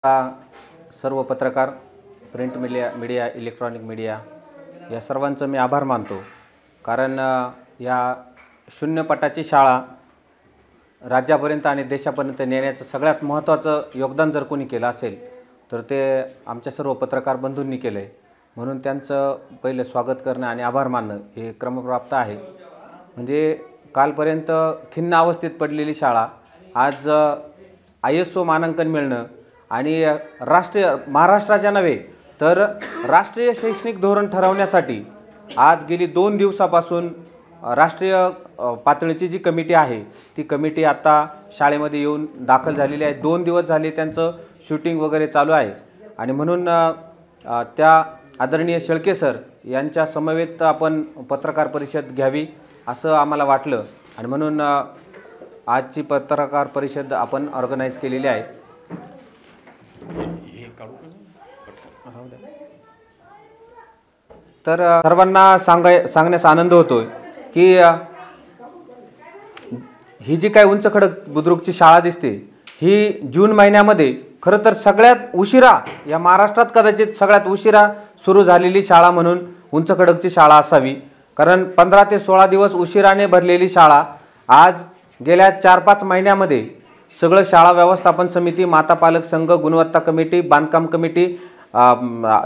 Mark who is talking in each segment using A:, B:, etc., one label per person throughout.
A: सर्व पत्रकार, print media, electronic media या सर्वांचं मी आभार मानतो। कारण या शून्यपटाची शाळा राज्यापर्यंत आणि देशापर्यंत नेण्याचं सगळ्यात महत्त्वाचं योगदान जर कोणी केलं असेल तर ते आमच्या सर्व पत्रकार बंधूंनी केलं आहे। म्हणून त्यांचं पहिले स्वागत करणं आणि आभार मानणं हे क्रमप्राप्त आहे। म्हणजे कालपर्यंत खिन्न अवस्थेत पडलेली शाळा आज ISO मानांकन मिळणं आणि महाराष्ट्राच्या नव्हे तर राष्ट्रीय शैक्षणिक धोरण ठरवण्यासाठी आज गेली 2 दिवसापासून राष्ट्रीय पातळीची जी कमिटी आहे ती कमिटी आता शाळेमध्ये येऊन दाखल झालेली आहे। 2 दिवस झाले त्यांचं शूटिंग वगैरे चालू आहे आणि म्हणून त्या आदरणीय शेळके सर यांच्या समवेत आपण पत्रकार परिषद घ्यावी असं आम्हाला वाटलं आणि म्हणून आजची पत्रकार परिषद आपण ऑर्गनाइज केलेली आहे। तर सर्वांना सांगण्यास आनंद होतोय की ही जी काही उंच खडक बुद्रुकची शाळा दिसते ही जून महिन्यामध्ये खरं तर सगळ्यात उशिरा या महाराष्ट्रात कदाचित सगळ्यात उशिरा सुरू झालेली शाळा म्हणून उंच खडकची शाळा असावी। कारण 15 ते 16 दिवस उशिराने भरलेली शाळा आज गेल्या 4-5 महिन्यामध्ये सगळं शाळा व्यवस्थापन समिती, माता पालक संघ, गुणवत्ता कमिटी, बांधकाम कमिटी,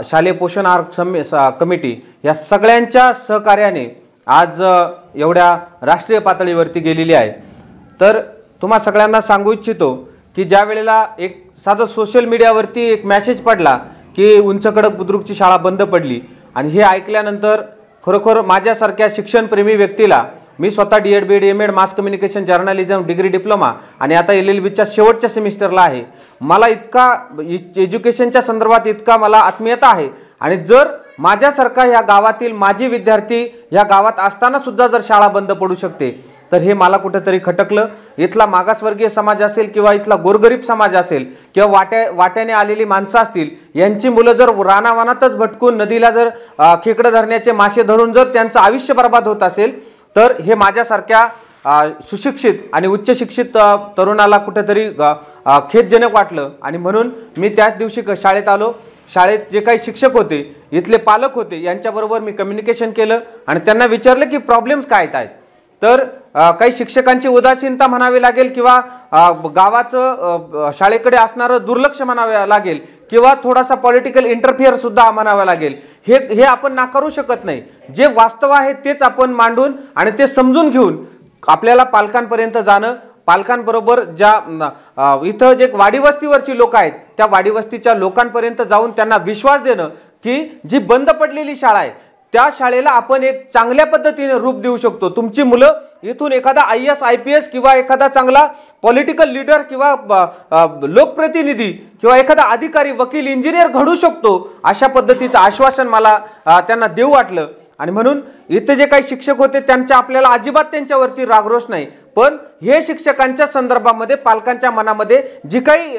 A: शालेय पोषण आहार कमिटी या सगळ्यांच्या सहकार्याने आज एवढ्या राष्ट्रीय पातळीवरती गेलेली आहे। तर तुम्हा सगळ्यांना सांगू इच्छितो की ज्या वेळेला एक साधा सोशल मीडियावरती एक मेसेज पडला की उंच खडक बुद्रुकची शाळा बंद पडली आणि हे ऐकल्यानंतर खरोखर माझ्यासारख्या शिक्षणप्रेमी व्यक्तीला, मी स्वतः D.Ed, B.Ed, M.Ed, mass communication, journalism, degree, diploma आणि आता LLBच्या शेवटच्या सेमिस्टरला आहे। मला इतका एज्युकेशनच्या संदर्भात इतका मला आत्मीयता आहे आणि जर माझ्यासारखा या गावातील माजी विद्यार्थी या गावात असताना सुद्धा जर शाळा बंद पडू शकते तर हे मला कुठेतरी खटकलं। इथला मागासवर्गीय समाज असेल किंवा इथला गोरगरीब समाज असेल किंवा वाट्याने आलेली माणसं असतील, यांची मुलं जर रानावनातच भटकून नदीला जर खेकडे धरण्याचे मासे धरून जर त्यांचं आयुष्य बर्बाद होत असेल तर हे माझ्यासारख्या सुशिक्षित आणि उच्च शिक्षित तरुणाला कुठेतरी खेदजनक वाटलं आणि म्हणून मी त्याच दिवशी शाळेत आलो। शाळेत जे काही शिक्षक होते, इथले पालक होते, यांच्याबरोबर मी कम्युनिकेशन केलं आणि त्यांना विचारलं की प्रॉब्लेम्स काय आहेत। तर काही शिक्षकांची उदासीनता म्हणावी लागेल किंवा गावाचं शाळेकडे असणारं दुर्लक्ष म्हणावे लागेल किंवा थोडासा पॉलिटिकल इंटरफिअर सुद्धा म्हणावं लागेल। हे आपण नाकारू शकत नाही। जे वास्तव आहे तेच आपण मांडून आणि ते समजून घेऊन आपल्याला पालकांपर्यंत जाणं, पालकांबरोबर ज्या इथं जे वाडीवस्तीवरची लोक आहेत त्या वाडीवस्तीच्या लोकांपर्यंत जाऊन त्यांना विश्वास देणं की जी बंद पडलेली शाळा आहे त्या शाळेला आपण एक चांगल्या पद्धतीने रूप देऊ शकतो। तुमची मुलं इथून एखादा IAS IPS किंवा एखादा चांगला पॉलिटिकल लीडर किंवा लोकप्रतिनिधी किंवा एखादा अधिकारी, वकील, इंजिनियर घडू शकतो अशा पद्धतीचं आश्वासन मला त्यांना देऊ वाटलं आणि म्हणून इथे जे काही शिक्षक होते त्यांच्या आपल्याला अजिबात त्यांच्यावरती रागरोष नाही, पण हे शिक्षकांच्या संदर्भामध्ये पालकांच्या मनामध्ये जी काही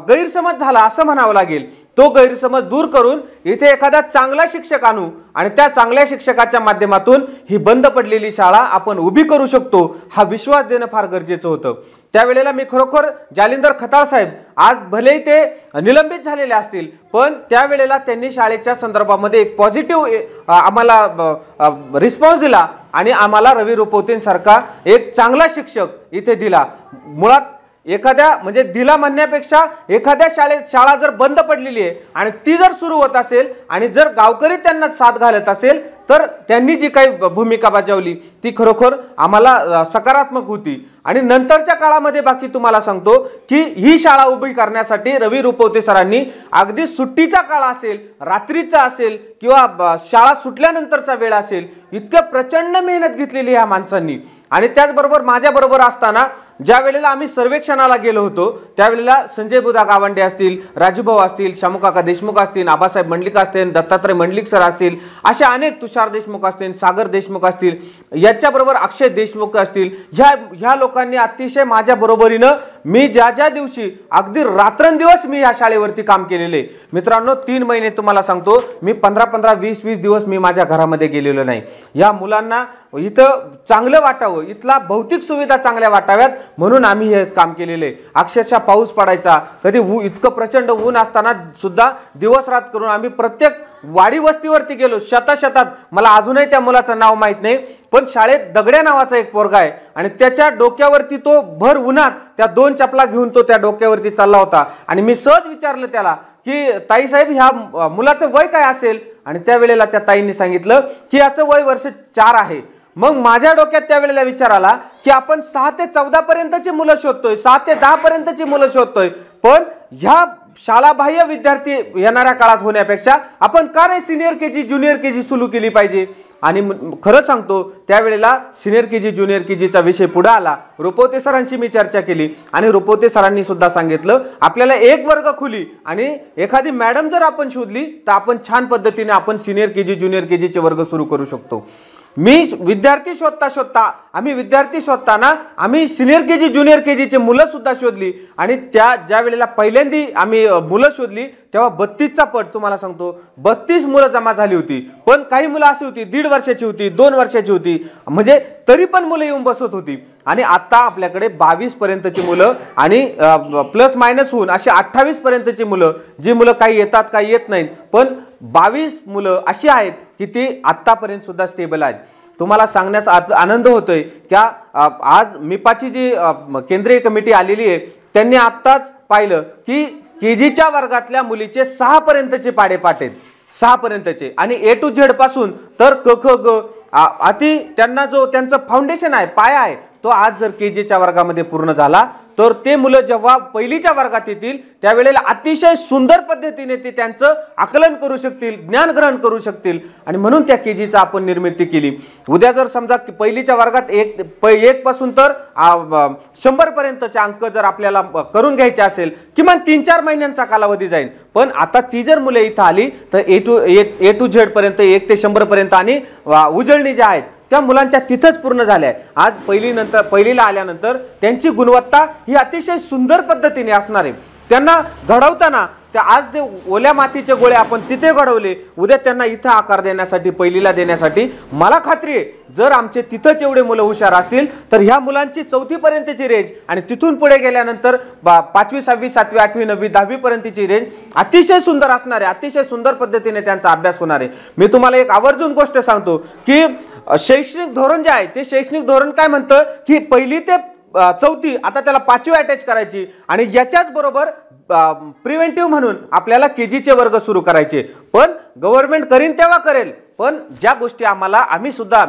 A: गैरसमज झाला असं म्हणावं लागेल तो गैरसमज दूर करून इथे एखादा चांगला शिक्षक आणू आणि त्या चांगल्या शिक्षकाच्या माध्यमातून ही बंद पडलेली शाळा आपण उभी करू शकतो हा विश्वास देणं फार गरजेचं होतं। त्यावेळेला मी खरोखर जालिंदर खताळ साहेब आज भलेही ते निलंबित झालेले असतील पण त्यावेळेला त्यांनी शाळेच्या संदर्भामध्ये एक पॉझिटिव्ह आम्हाला रिस्पॉन्स दिला आणि आम्हाला रवी रुपवतेंसारखा एक चांगला शिक्षक इथे दिला। मुळात एखाद्या म्हणजे दिला म्हणण्यापेक्षा एखाद्या शाळा जर बंद पडलेली आहे आणि ती जर सुरू होत असेल आणि जर गावकरी त्यांना साथ घालत असेल तर त्यांनी जी काही भूमिका बजावली ती खरोखर आम्हाला सकारात्मक होती। आणि नंतरच्या काळामध्ये बाकी तुम्हाला सांगतो की ही शाळा उभी करण्यासाठी रवी रुपवते सरांनी अगदी सुट्टीचा काळ असेल, रात्रीचा असेल किंवा शाळा सुटल्यानंतरचा वेळ असेल, इतकं प्रचंड मेहनत घेतलेली ह्या माणसांनी। आणि त्याचबरोबर माझ्याबरोबर असताना ज्या वेळेला आम्ही सर्वेक्षणाला गेलो होतो त्यावेळेला संजय बुधा गावंडे असतील, राजूभाऊ असतील, शामुकाका देशमुख असतील, आबासाहेब मंडलिक असतील, दत्तात्रय मंडलिक सर असतील, असे अनेक, तुषार देशमुख असतील, सागर देशमुख असतील, याच्याबरोबर अक्षय देशमुख असतील, ह्या लोकांनी अतिशय माझ्या बरोबरीनं मी ज्या दिवशी अगदी रात्रंदिवस मी या शाळेवरती काम केलेले मित्रांनो, 3 महिने तुम्हाला सांगतो मी 15-15, 20-20 दिवस मी माझ्या घरामध्ये गेलेलो नाही। या मुलांना इथं चांगलं वाटावं यावं, इथला भौतिक सुविधा चांगल्या वाटाव्यात म्हणून आम्ही हे काम केलेले आहे। अक्षरशः पाऊस पडायचा, कधी इतकं प्रचंड ऊन असताना सुद्धा दिवस रात करून आम्ही प्रत्येक वाडी वस्तीवरती गेलो, शताशतात। मला अजूनही त्या मुलाचं नाव माहित नाही, पण शाळेत दगड्या नावाचा एक पोरगा आहे आणि त्याच्या डोक्यावरती तो भर उन्हात त्या 2 चपला घेऊन तो त्या डोक्यावरती चालला होता आणि मी सहज विचारलं त्याला की ताई साहेब ह्या मुलाचं वय काय असेल, आणि त्यावेळेला त्या ताईंनी सांगितलं की याचं वय वर्ष 4 आहे। मग माझ्या डोक्यात त्यावेळेला विचार आला की आपण 6 ते 14 पर्यंतची मुलं शोधतोय, 7 ते 10 पर्यंतची मुलं शोधतोय, पण ह्या शाळाबाह्य विद्यार्थी येणाऱ्या काळात होण्यापेक्षा आपण का नाही सिनियर केजी ज्युनियर केजी सुरू केली पाहिजे। आणि खरं सांगतो त्यावेळेला सिनियर केजी ज्युनियर केजीचा विषय पुढे आला। रुपवते सरांशी मी चर्चा केली आणि रुपवते सरांनी सुद्धा सांगितलं आपल्याला एक वर्ग खुली आणि एखादी मॅडम जर आपण शोधली तर आपण छान पद्धतीने आपण सिनियर केजी ज्युनियर केजीचे वर्ग सुरू करू शकतो। मी विद्यार्थी शोधताना आम्ही सिनियर केजी ज्युनियर केजीचे मुलं सुद्धा शोधली आणि त्या ज्या वेळेला पहिल्यांदी आम्ही मुलं शोधली तेव्हा 32चा पट तुम्हाला सांगतो 32 मुलं जमा झाली होती। पण काही मुलं अशी होती 1.5 वर्षाची होती, 2 वर्षाची होती, म्हणजे तरी पण मुलं येऊन बसत होती। आणि आता आपल्याकडे 22 पर्यंतची मुलं आणि प्लस मायनस होऊन अशी 28 पर्यंतची मुलं, जी मुलं काही येतात काही येत नाहीत, पण 22 मुलं अशी आहेत की ती आतापर्यंत सुद्धा स्टेबल आहेत। तुम्हाला सांगण्याचा आनंद होतोय की आज मिपाची जी केंद्रीय कमिटी आलेली आहे त्यांनी आत्ताच पाहिलं की केजीच्या वर्गातल्या मुलीचे 6 पर्यंतचे पाडेपाठ आहेत, 6 पर्यंतचे, आणि A to Z पासून तर क ख ग अति त्यांना जो त्यांचं फाउंडेशन आहे, पाया आहे, तो आज जर केजीच्या वर्गामध्ये पूर्ण झाला तर ते मुलं जेव्हा पहिलीच्या वर्गात येतील त्यावेळेला अतिशय सुंदर पद्धतीने ते त्यांचं आकलन करू शकतील, ज्ञान ग्रहण करू शकतील, आणि म्हणून त्या केजीचा आपण निर्मिती केली। उद्या जर समजा पहिलीच्या वर्गात 1 पासून तर 100 पर्यंतचे अंक जर आपल्याला करून घ्यायचे असेल किमान 3-4 महिन्यांचा कालावधी जाईल, पण आता ती जर मुले इथं आली तर A to Z पर्यंत 1 ते 100 पर्यंत आणि उजळणी ज्या आहेत त्या मुलांच्या तिथंच पूर्ण झाल्या। आज पहिलीला आल्यानंतर त्यांची गुणवत्ता ही अतिशय सुंदर पद्धतीने असणार आहे। त्यांना घडवताना त्या आज ते ओल्या मातीचे गोळे आपण तिथे घडवले, उद्या त्यांना इथं आकार देण्यासाठी पहिलीला देण्यासाठी मला खात्री आहे जर आमचे तिथंच एवढे मुलं हुशार असतील तर ह्या मुलांची 4थी पर्यंतची रेंज आणि तिथून पुढे गेल्यानंतर 5वी 6वी 7वी 8वी 9वी 10वी पर्यंतची रेंज अतिशय सुंदर असणार आहे, अतिशय सुंदर पद्धतीने त्यांचा अभ्यास होणार आहे। मी तुम्हाला एक आवर्जून गोष्ट सांगतो की शैक्षणिक धोरण जे आहे ते शैक्षणिक धोरण काय म्हणतं की 1ली ते 4थी आता त्याला 5वी अटॅच करायची आणि याच्याच बरोबर प्रिव्हेंटिव्ह म्हणून आपल्याला केजीचे वर्ग सुरू करायचे। पण गव्हर्नमेंट करीन तेव्हा करेल, पण ज्या गोष्टी मी सुद्धा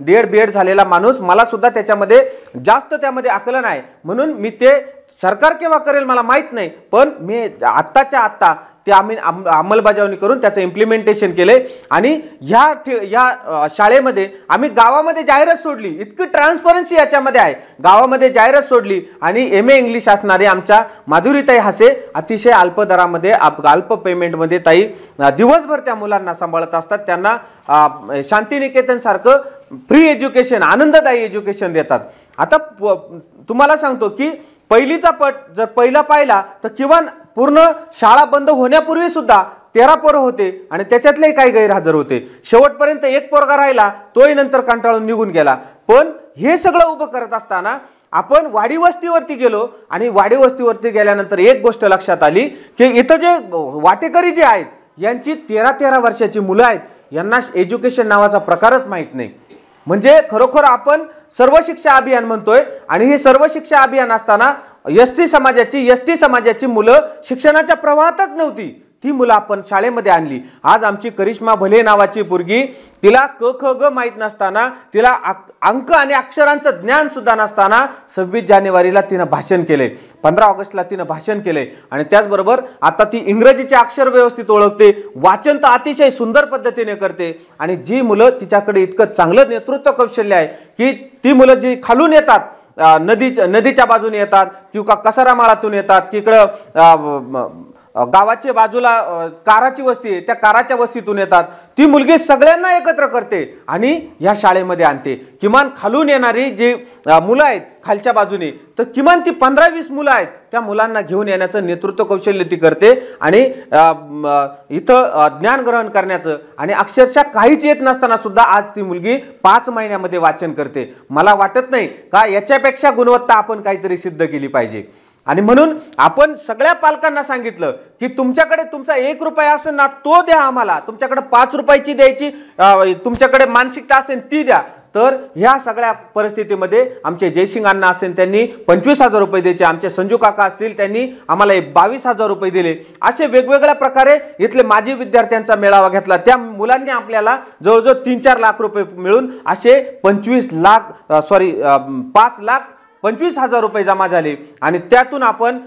A: D.Ed B.Ed झालेला माणूस, मला सुद्धा त्याच्यामध्ये जास्त त्यामध्ये आकलन आहे, म्हणून मी ते सरकार केव्हा करेल मला माहित नाही, पण मी आत्ताच्या आत्ता ते आम्ही अंमलबजावणी करून त्याचं इम्प्लिमेंटेशन केले। आणि ह्या शाळेमध्ये आम्ही गावामध्ये जाहिरात सोडली, इतकी ट्रान्सपरन्सी याच्यामध्ये आहे, गावामध्ये जाहिरात सोडली आणि MA इंग्लिश असणारे आमच्या माधुरीताई हसे अतिशय अल्प दरामध्ये अल्प पेमेंटमध्ये ताई दिवसभर त्या मुलांना सांभाळत असतात, त्यांना शांतिनिकेतन सारखं फ्री एज्युकेशन आनंददायी एज्युकेशन देतात। आता तुम्हाला सांगतो की पहिलीचा पट जर पहिला पाहिला तर किमान पूर्ण शाळा बंद होण्यापूर्वी सुद्धा 13 पोरं होते आणि त्याच्यातले काही गैरहजर होते, शेवटपर्यंत 1 पोरगा राहिला, तोही नंतर कंटाळून निघून गेला। पण हे सगळं उभं करत असताना आपण वाडी वस्तीवरती गेलो आणि वाडी वस्तीवरती गेल्यानंतर एक गोष्ट लक्षात आली की इथं जे वाटेकरी जे आहेत यांची 13-13 वर्षाची मुलं आहेत, यांना एज्युकेशन नावाचा प्रकारच माहित नाही। म्हणजे खरोखर आपण सर्व शिक्षा अभियान म्हणतोय आणि हे सर्व शिक्षा अभियान असताना ST समाजाची मुलं शिक्षणाच्या प्रवाहातच नव्हती, ती मुलं आपण शाळेमध्ये आणली। आज आमची करिश्मा भले नावाची पोरगी, तिला क ख ग माहित नसताना, तिला अंक आणि अक्षरांचं ज्ञान सुद्धा नसताना 26 जानेवारीला तिनं भाषण केले, 15 ऑगस्टला तिनं भाषण केले आणि त्याचबरोबर आता ती इंग्रजीचे अक्षर व्यवस्थित ओळखते, वाचन तर अतिशय सुंदर पद्धतीने करते। आणि जी मुलं तिच्याकडे इतकं चांगलं नेतृत्व कौशल्य आहे की ती मुलं जी खालून येतात, नदीच्या बाजूने येतात किंवा कसारा माळातून येतात, की इकडं गावाच्या बाजूला काराची वस्ती आहे, त्या काराच्या वस्तीतून येतात, ती मुलगी सगळ्यांना एकत्र करते आणि या शाळेमध्ये आणते. किमान खालून येणारी जी मुलं आहेत खालच्या बाजूने, तर किमान ती 15-20 मुलं आहेत, त्या मुलांना घेऊन येण्याचं नेतृत्व कौशल्य ती करते आणि इथं ज्ञान ग्रहण करण्याचं, आणि अक्षरशः काहीच येत नसताना सुद्धा आज ती मुलगी 5 महिन्यामध्ये वाचन करते. मला वाटत नाही का याच्यापेक्षा गुणवत्ता आपण काहीतरी सिद्ध केली पाहिजे. आणि म्हणून आपण सगळ्या पालकांना सांगितलं की तुमच्याकडे तुमचा 1 रुपया असेल ना तो द्या आम्हाला, तुमच्याकडे 5 रुपयाची द्यायची तुमच्याकडे मानसिकता असेल ती द्या. तर ह्या सगळ्या परिस्थितीमध्ये आमचे जयसिंग अण्णा असेल त्यांनी 25,000 रुपये द्यायचे, आमचे संजू काका असतील त्यांनी आम्हाला 22,000 रुपये दिले. असे वेगवेगळ्या प्रकारे इथले माजी विद्यार्थ्यांचा मेळावा घेतला. त्या मुलांनी आपल्याला जवळजवळ 3-4 लाख रुपये मिळून असे 5,25,000 रुपये जमा झाले. आणि त्यातून आपण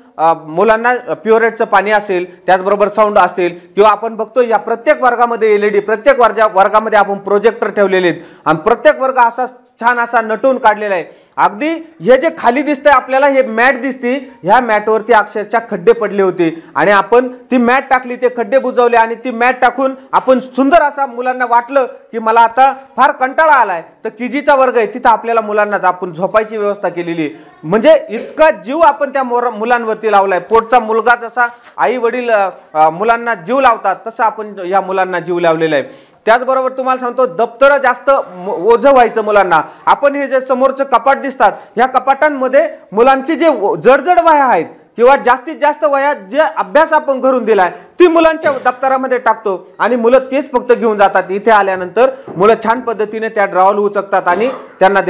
A: मुलांना प्युरेटचं पाणी असेल, त्याचबरोबर साऊंड असेल, किंवा आपण बघतो या प्रत्येक वर्गामध्ये LED, प्रत्येक वर्गामध्ये आपण प्रोजेक्टर ठेवलेले आहेत आणि प्रत्येक वर्ग असा छान असा नटून काढलेला आहे. अगदी हे जे खाली दिसतंय आपल्याला, हे मॅट दिसते, ह्या मॅटवरती अक्षरशः खड्डे पडले होते आणि आपण ती मॅट टाकली, ते खड्डे बुजवले आणि ती मॅट टाकून आपण सुंदर असा मुलांना वाटलं की मला आता फार कंटाळा आलाय, तर KGचा वर्ग आहे तिथं आपल्याला मुलांना आपण झोपायची व्यवस्था केलेली. म्हणजे इतका जीव आपण त्या मुलांवरती लावलाय. पोटचा मुलगा जसा आई वडील मुलांना जीव लावतात तसं आपण या मुलांना जीव लावलेला आहे. त्याचबरोबर तुम्हाला सांगतो, दप्तर जास्त ओझं व्हायचं मुलांना. आपण हे जे समोरचं कपाट दिसतात, ह्या कपाटांमध्ये मुलांची जे जडजड वह्या आहेत किंवा जास्तीत जास्त वह्या जे अभ्यास आपण करून दिलाय ती मुलांच्या दप्तरामध्ये टाकतो आणि मुलं तेच फक्त घेऊन जातात. इथे आल्यानंतर मुलं छान पद्धतीने त्या ड्रॉवर उचकतात आणि त्यांना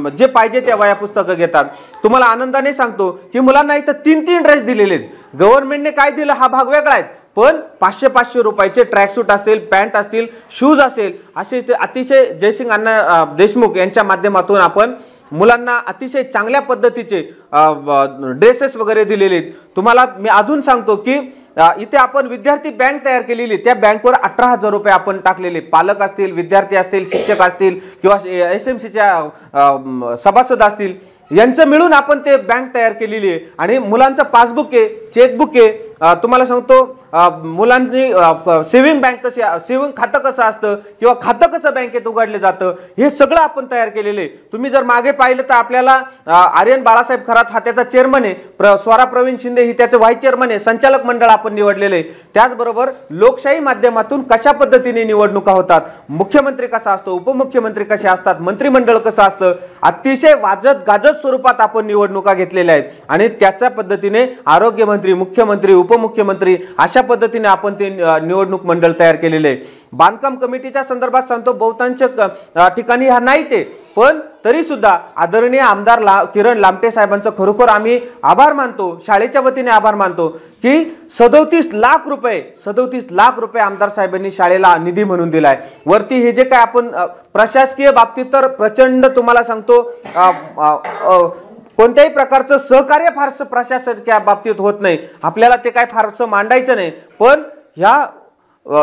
A: जे पाहिजे त्या वह्या पुस्तकं घेतात. तुम्हाला आनंदाने सांगतो की मुलांना इथं 3-3 ड्रेस दिलेले आहेत. गव्हर्नमेंटने काय दिलं हा भाग वेगळा आहे, पण 500-500 रुपयाचे ट्रॅकसूट असतील, पॅन्ट असतील, शूज असेल, असे अतिशय जयसिंग अण्णा देशमुख यांच्या माध्यमातून आपण मुलांना अतिशय चांगल्या पद्धतीचे ड्रेसेस वगैरे दिलेले आहेत. तुम्हाला मी अजून सांगतो की इथे आपण विद्यार्थी बँक तयार केलेली, त्या बँकवर 18,000 रुपये आपण टाकलेले. पालक असतील, विद्यार्थी असतील, शिक्षक असतील किंवा SMCच्या सभासद असतील, यांचं मिळून आपण ते बँक तयार केलेली आहे. आणि मुलांचं पासबुक आहे, चेकबुक आहे. तुम्हाला सांगतो मुलांची सेव्हिंग खातं कसं असतं किंवा खातं कसं बँकेत उघडलं जातं, हे सगळं आपण तयार केलेलं आहे. तुम्ही जर मागे पाहिलं तर आपल्याला आर्यन बाळासाहेब खरात हा त्याचा चेअरमन आहे, स्वरा प्रवीण शिंदे ही त्याचे व्हाईस चेअरमन आहे, संचालक मंडळ आपण निवडलेलं आहे. त्याचबरोबर लोकशाही माध्यमातून कशा पद्धतीने निवडणुका होतात, मुख्यमंत्री कसा असतो, उपमुख्यमंत्री कसे असतात, मंत्रिमंडळ कसं असतं, अतिशय वाजत गाजत स्वरूपात आपण निवडणुका घेतलेल्या आहेत. आणि त्याच्या पद्धतीने आरोग्यमंत्री, मुख्यमंत्री, उपमुख्यमंत्री अशा पद्धतीने आपण ते निवडणूक मंडळ तयार केलेले आहे. बांधकाम कमिटीच्या संदर्भात सांगतो, बहुतांश ठिकाणी हा नाही ते, पण तरी सुद्धा आदरणीय आमदार किरण लामटे साहेबांचं खरोखर आम्ही आभार मानतो, शाळेच्या वतीने आभार मानतो की 37 लाख रुपये आमदार साहेबांनी शाळेला निधी म्हणून दिलाय. वरती हे जे काय आपण प्रशासकीय बाबतीत तर प्रचंड तुम्हाला सांगतो कोणत्याही प्रकारचं सहकार्य फारसं प्रशासकीय बाबतीत होत नाही, आपल्याला ते काय फारसं मांडायचं नाही. पण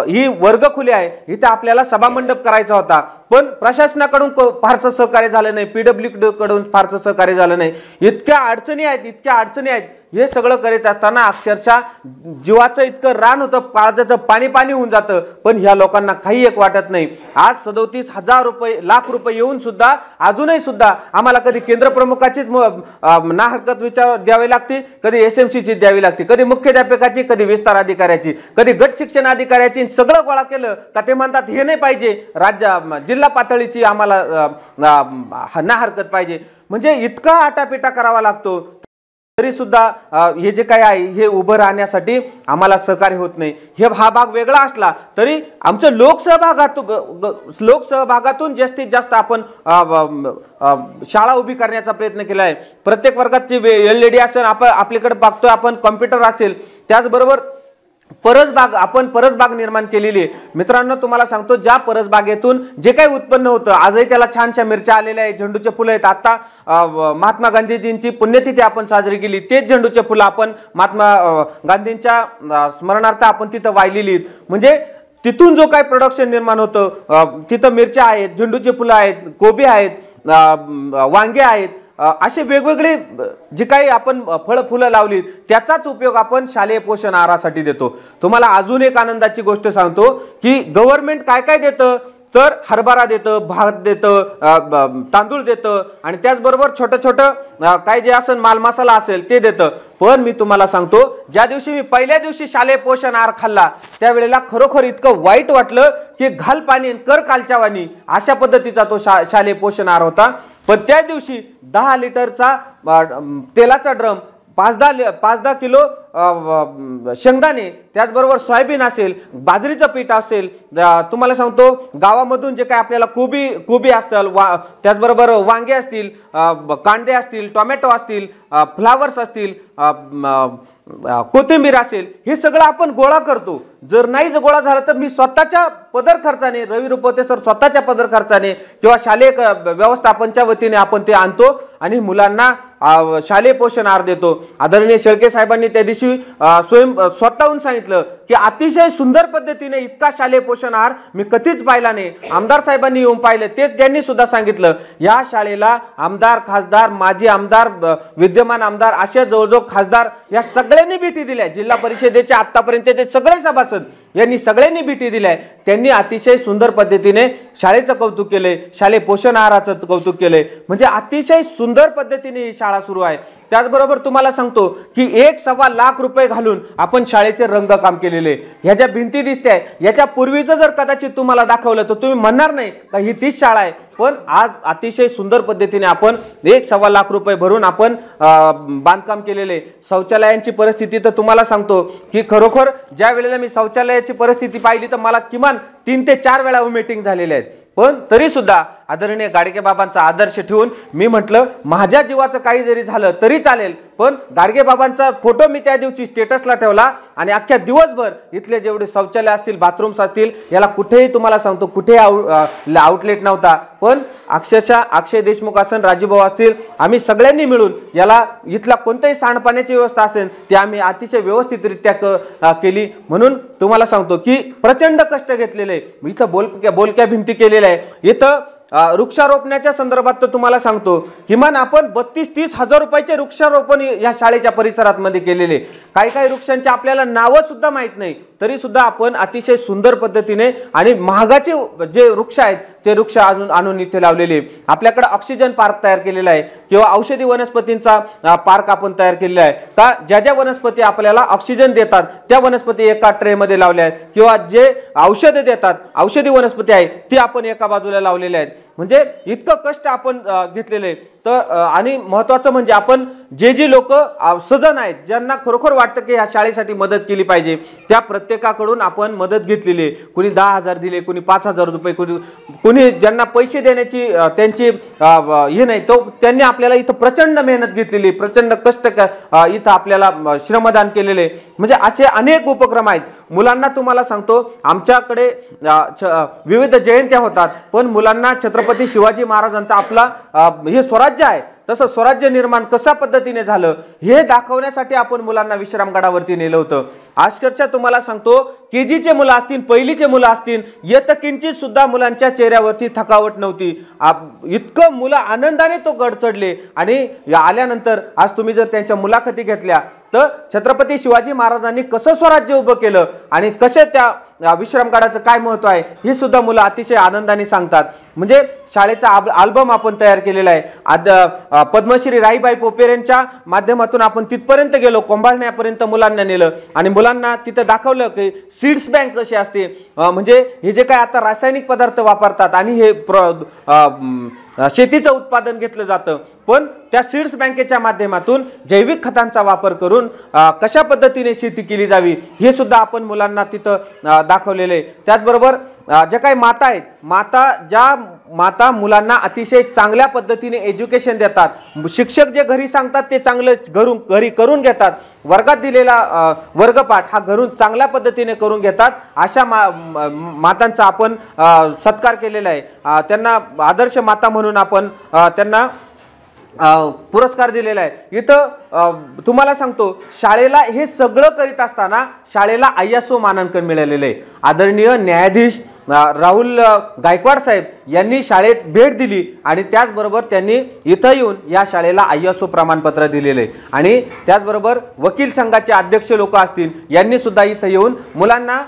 A: ही वर्गखोली आहे, इथे आपल्याला सभामंडप करायचा होता, पण प्रशासनाकडून फारसं सहकार्य झालं नाही, PWD कडून फारसं सहकार्य झालं नाही. इतक्या अडचणी आहेत. हे सगळं करीत असताना अक्षरशः जीवाचं इतकं रान होतं, काळजाचं पाणी होऊन जातं, पण ह्या लोकांना काही एक वाटत नाही. आज 37,000 लाख रुपये येऊन सुद्धा अजूनही सुद्धा आम्हाला कधी केंद्र प्रमुखाचीच ना हरकत विचार द्यावी लागते, कधी SMCची द्यावी लागते, कधी मुख्याध्यापकाची, कधी विस्तार अधिकाऱ्याची, कधी गट शिक्षण अधिकाऱ्याची. सगळं गोळा केलं का ते म्हणतात हे नाही पाहिजे, जिल्हा पातळीची आम्हाला ना हरकत पाहिजे. म्हणजे इतका आटापिटा करावा लागतो, तरी सुद्धा हे जे काय आहे हे उभं राहण्यासाठी आम्हाला सहकार्य होत नाही. हा भाग वेगळा असला तरी आमचं लोकसहभागातून जास्तीत जास्त आपण शाळा उभी करण्याचा प्रयत्न केला आहे. प्रत्येक वर्गात LED असेल, आपल्याकडे बघतोय आपण कॉम्प्युटर असेल, त्याचबरोबर परसबाग निर्माण केलेली आहे. मित्रांनो तुम्हाला सांगतो, ज्या परसबागेतून जे काही उत्पन्न होतं, आजही त्याला छानशा मिरच्या आलेल्या आहेत, झेंडूचे फुलं आहेत. आता महात्मा गांधीजींची पुण्यतिथी आपण साजरी केली, तेच झेंडूचे फुलं आपण महात्मा गांधींच्या स्मरणार्थ आपण तिथं वाहिलेली आहेत. म्हणजे तिथून जो काही प्रोडक्शन निर्माण होतं, तिथं मिरच्या आहेत, झेंडूचे फुलं आहेत, कोबी आहेत, वांगे आहेत, असे वेगवेगळे जे काही आपण फळ फुलं लावली त्याचाच उपयोग आपण शालेय पोषण आहारासाठी देतो। तुम्हाला अजून एक आनंदाची गोष्ट सांगतो की गव्हर्नमेंट काय काय देतं, तर हरभरा देतं, भात देतं, तांदूळ देतं आणि त्याचबरोबर छोटं छोटं काय जे असेल माल मसाला असेल ते देतं। पण मी तुम्हाला सांगतो, ज्या दिवशी मी पहिल्या दिवशी शालेय पोषण आहार खाल्ला त्यावेळेला खरोखर इतकं वाईट वाटलं की घाल पाणी कर कालच्या वाणी अशा पद्धतीचा तो शालेय पोषण आहार होता। पण त्या दिवशी 10 लिटरचा तेलाचा ड्रम, 5-10 किलो शेंगदाणे, त्याचबरोबर सोयाबीन असेल, बाजरीचं पीठ असेल, तुम्हाला सांगतो गावामधून जे काय आपल्याला कोबी असतील, त्याचबरोबर वांगे असतील, कांदे असतील, टोमॅटो असतील, फ्लावर्स असतील, कोथिंबीर असेल, हे सगळं आपण गोळा करतो। जर नाहीच गोळा झाला तर मी स्वतःच्या पदर खर्चाने, रवी रुपवते सर स्वतःच्या पदर खर्चाने किंवा शालेय व्यवस्थापनाच्या वतीने आपण ते आणतो आणि मुलांना शालेय पोषण आहार देतो। आदरणीय शेळके साहेबांनी त्या दिवशी स्वतःहून सांगितलं की अतिशय सुंदर पद्धतीने इतका शालेय पोषण आहार मी कधीच पाहिला नाही। आमदार साहेबांनी येऊन पाहिलं, तेच त्यांनी सुद्धा सांगितलं या शाळेला आमदार, खासदार, माजी आमदार, विद्यमान आमदार अशा जवळजवळ खासदार या सगळ्यांनी भेटी दिल्या। जिल्हा परिषदेचे आतापर्यंत सगळे सभासद यांनी सगळ्यांनी भेटी दिल्या। त्यांनी अतिशय सुंदर पद्धतीने शाळेचं कौतुक केले, शालेय पोषण आहाराचं कौतुक केले, म्हणजे अतिशय सुंदर पद्धतीने ही शाळा सुरू आहे। त्याचबरोबर तुम्हाला सांगतो की 1.25 लाख रुपये घालून आपण शाळेचे रंगकाम केलेले, ह्या ज्या भिंती दिसते याच्या पूर्वीचं जर कदाचित तुम्हाला दाखवलं तर तुम्ही म्हणणार नाही का ही तीच शाळा आहे। पण आज अतिशय सुंदर पद्धतीने आपण 1.25 लाख रुपये भरून आपण बांधकाम केलेले। शौचालयांची परिस्थिती तर तुम्हाला सांगतो की खरोखर ज्या वेळेला मी शौचालयाची परिस्थिती पाहिली तर मला किमान 3 ते 4 वेळा मीटिंग झालेल्या आहेत। पण तरी सुद्धा आदरणीय गाडगे बाबांचा आदर्श ठेवून मी म्हटलं माझ्या जीवाचं काही जरी झालं तरी चालेल, पण गाडगे बाबांचा फोटो मी त्या दिवशी स्टेटसला ठेवला आणि अख्ख्या दिवसभर इथले जेवढे शौचालय असतील, बाथरूम्स असतील, याला कुठेही तुम्हाला सांगतो कुठेही आउटलेट नव्हता। पण अक्षरशः अक्षय देशमुख असेल, राजीभाऊ असतील, आम्ही सगळ्यांनी मिळून याला इथला कोणत्याही सांडपाण्याची व्यवस्था असेल ते आम्ही अतिशय व्यवस्थितरित्या केली। म्हणून तुम्हाला सांगतो की प्रचंड कष्ट घेतलेले, इथं बोलक्या भिंती केलेल्या आहे। इथं वृक्षारोपणाच्या संदर्भात तर तुम्हाला सांगतो किमान आपण 32-30 हजार रुपयाचे वृक्षारोपण या शाळेच्या परिसरात मध्ये केलेले। काही काही वृक्षांची आपल्याला नावं सुद्धा माहित नाही, तरी सुद्धा आपण अतिशय सुंदर पद्धतीने आणि महागाचे जे वृक्ष आहेत ते वृक्ष आणून इथे लावलेले। आपल्याकडे ऑक्सिजन पार्क तयार केलेला आहे किंवा औषधी वनस्पतींचा पार्क आपण तयार केलेला आहे का ज्या ज्या वनस्पती आपल्याला ऑक्सिजन देतात त्या वनस्पती एका ट्रे मध्ये लावल्या आहेत किंवा जे औषधे देतात, औषधी वनस्पती आहे ती आपण एका बाजूला लावलेल्या आहेत। म्हणजे इतकं कष्ट आपण घेतलेले। तर आणि महत्त्वाचं म्हणजे आपण जे लोक सजन आहेत, ज्यांना खरोखर वाटतं की ह्या शाळेसाठी मदत केली पाहिजे, त्या प्रत्येकाकडून आपण मदत घेतलेली। कुणी 10,000 दिले, कुणी 5,000 रुपये, कुणी ज्यांना पैसे देण्याची त्यांची हे नाही तो त्यांनी आपल्याला इथं प्रचंड मेहनत घेतलेली, प्रचंड कष्ट इथं आपल्याला श्रमदान केलेले। म्हणजे असे अनेक उपक्रम आहेत। मुलांना तुम्हाला सांगतो आमच्याकडे विविध जयंत्या होतात, पण मुलांना छत्रपती शिवाजी महाराजांचा आपला हे स्वराज्य आहे तसं स्वराज्य निर्माण कशा पद्धतीने झालं हे दाखवण्यासाठी आपण मुलांना विश्रामगडावरती नेलं होतं। अक्षरशः तुम्हाला सांगतो केजीचे मुलं असतील, पहिलीचे मुलं असतील, येत किंचित सुद्धा मुलांच्या चेहऱ्यावरती थकावट नव्हती। इतकं मुलं आनंदाने तो गड चढले आणि आल्यानंतर आज तुम्ही जर त्यांच्या मुलाखती घेतल्या तर छत्रपती शिवाजी महाराजांनी कसं स्वराज्य उभं केलं आणि कसे त्या विश्रामगडाचं काय महत्त्व आहे हे सुद्धा मुलं अतिशय आनंदाने सांगतात। म्हणजे शाळेचा अल्बम आपण तयार केलेला आहे। पद्मश्री राईबाई पोपेरेंच्या माध्यमातून आपण तिथपर्यंत गेलो, कोंभाळण्यापर्यंत मुलांना नेलं आणि मुलांना तिथं दाखवलं की सीड्स बँक कशी असते। म्हणजे हे जे काय आता रासायनिक पदार्थ वापरतात आणि हे शेतीचं उत्पादन घेतलं जातं, पण त्या सीड्स बँकेच्या माध्यमातून जैविक खतांचा वापर करून कशा पद्धतीने शेती केली जावी हे सुद्धा आपण मुलांना तिथं दाखवलेले। त्याचबरोबर ज्या काही माता आहेत, माता मुलांना अतिशय चांगल्या पद्धतीने एज्युकेशन देतात। शिक्षक जे घरी सांगतात ते चांगलं घरी करून घेतात। वर्गात दिलेला वर्गपाठ हा घरून चांगल्या पद्धतीने करून घेतात। अशा मातांचा आपण सत्कार केलेला आहे। त्यांना आदर्श माता म्हणून आपण त्यांना पुरस्कार दिलेला आहे। इथं तुम्हाला सांगतो शाळेला हे सगळं करीत असताना शाळेला ISO मानांकन मिळालेलं आहे। आदरणीय न्यायाधीश राहुल गायकवाड साहेब यांनी शाळेत भेट दिली आणि त्याचबरोबर त्यांनी इथं येऊन या शाळेला ISO प्रमाणपत्र दिलेले आणि त्याचबरोबर वकील संघाचे अध्यक्ष लोक असतील यांनी सुद्धा इथं येऊन मुलांना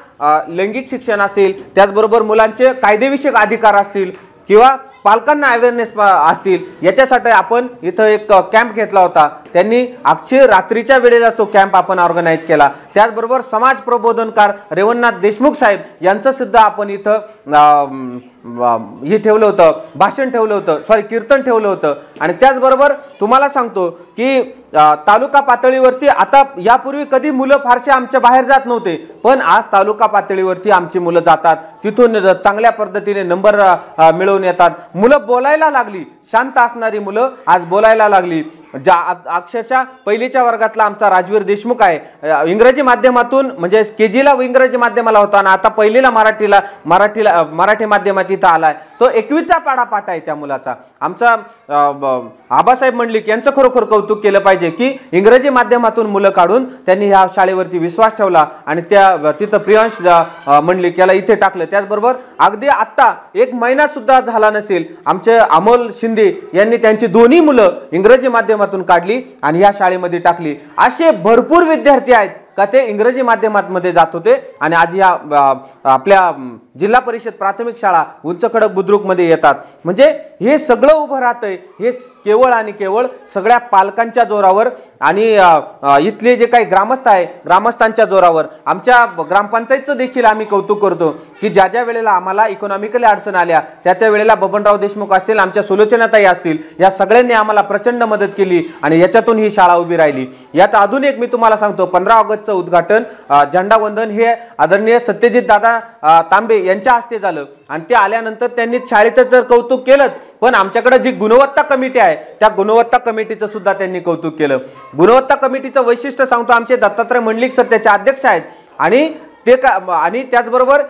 A: लैंगिक शिक्षण असेल, त्याचबरोबर मुलांचे कायदेविषयक अधिकार असतील किंवा पालकांना अवेअरनेस असतील याच्यासाठी आपण इथं एक कॅम्प घेतला होता. त्यांनी अक्षय रात्रीच्या वेळेला तो कॅम्प आपण ऑर्गनाईज केला. त्याचबरोबर समाज प्रबोधनकार रेवणनाथ देशमुख साहेब यांचं सुद्धा आपण इथं हे ठेवलं होतं, भाषण ठेवलं होतं, कीर्तन ठेवलं होतं. आणि त्याचबरोबर तुम्हाला सांगतो की तालुका पातळीवरती आता यापूर्वी कधी मुलं फारसे आमच्या बाहेर जात नव्हते, पण आज तालुका पातळीवरती आमची मुलं जातात, तिथून चांगल्या पद्धतीने नंबर मिळवून येतात. मुलं बोलायला लागली, शांत असणारी मुलं आज बोलायला लागली. अक्षरशः पहिलीच्या वर्गातला आमचा राजवीर देशमुख आहे, इंग्रजी माध्यमातून म्हणजे KGला इंग्रजी माध्यमाला होता आणि आता पहिलीला मराठी माध्यमात इथं आलाय. तो 21चा पाढा आहे त्या मुलाचा. आमचा आबासाहेब मंडलिक यांचं खरोखर कौतुक केलं पाहिजे की इंग्रजी माध्यमातून मुलं काढून त्यांनी ह्या शाळेवरती विश्वास ठेवला आणि तिथं प्रियांश मंडलिक याला इथे टाकलं. त्याचबरोबर अगदी आत्ता 1 महिना सुद्धा झाला नसेल आमचे अमोल शिंदे यांनी त्यांची दोन्ही मुलं इंग्रजी माध्यमातून काढली आणि या शाळेमध्ये टाकली. असे भरपूर विद्यार्थी आहेत का ते इंग्रजी माध्यमामध्ये जात होते आणि आज या आपल्या जिल्हा परिषद प्राथमिक शाळा उंच खडक बुद्रुकमध्ये येतात. म्हणजे हे सगळं उभं राहतंय हे केवळ आणि केवळ सगळ्या पालकांच्या जोरावर आणि इथले जे काही ग्रामस्थ आहे ग्रामस्थांच्या जोरावर. आमच्या ग्रामपंचायतचं देखील आम्ही कौतुक करतो की ज्या वेळेला आम्हाला इकॉनॉमिकली अडचण आल्या त्या वेळेला बबनराव देशमुख असतील, आमच्या सुलोचनाताई असतील, या सगळ्यांनी आम्हाला प्रचंड मदत केली आणि याच्यातून ही शाळा उभी राहिली. यात अजून एक मी तुम्हाला सांगतो, 15 ऑगस्टचं उद्घाटन झेंडा वंदन हे आदरणीय सत्यजित दादा तांबे यांच्या हस्ते झालं आणि ते आल्यानंतर त्यांनी शाळेचं तर कौतुक केलं, पण आमच्याकडे जी गुणवत्ता कमिटी आहे त्या गुणवत्ता कमिटीचं सुद्धा त्यांनी कौतुक केलं. गुणवत्ता कमिटीचं वैशिष्ट्य सांगतो, आमचे दत्तात्रय मंडलिक सर त्याचे अध्यक्ष आहेत आणि आणि त्याचबरोबर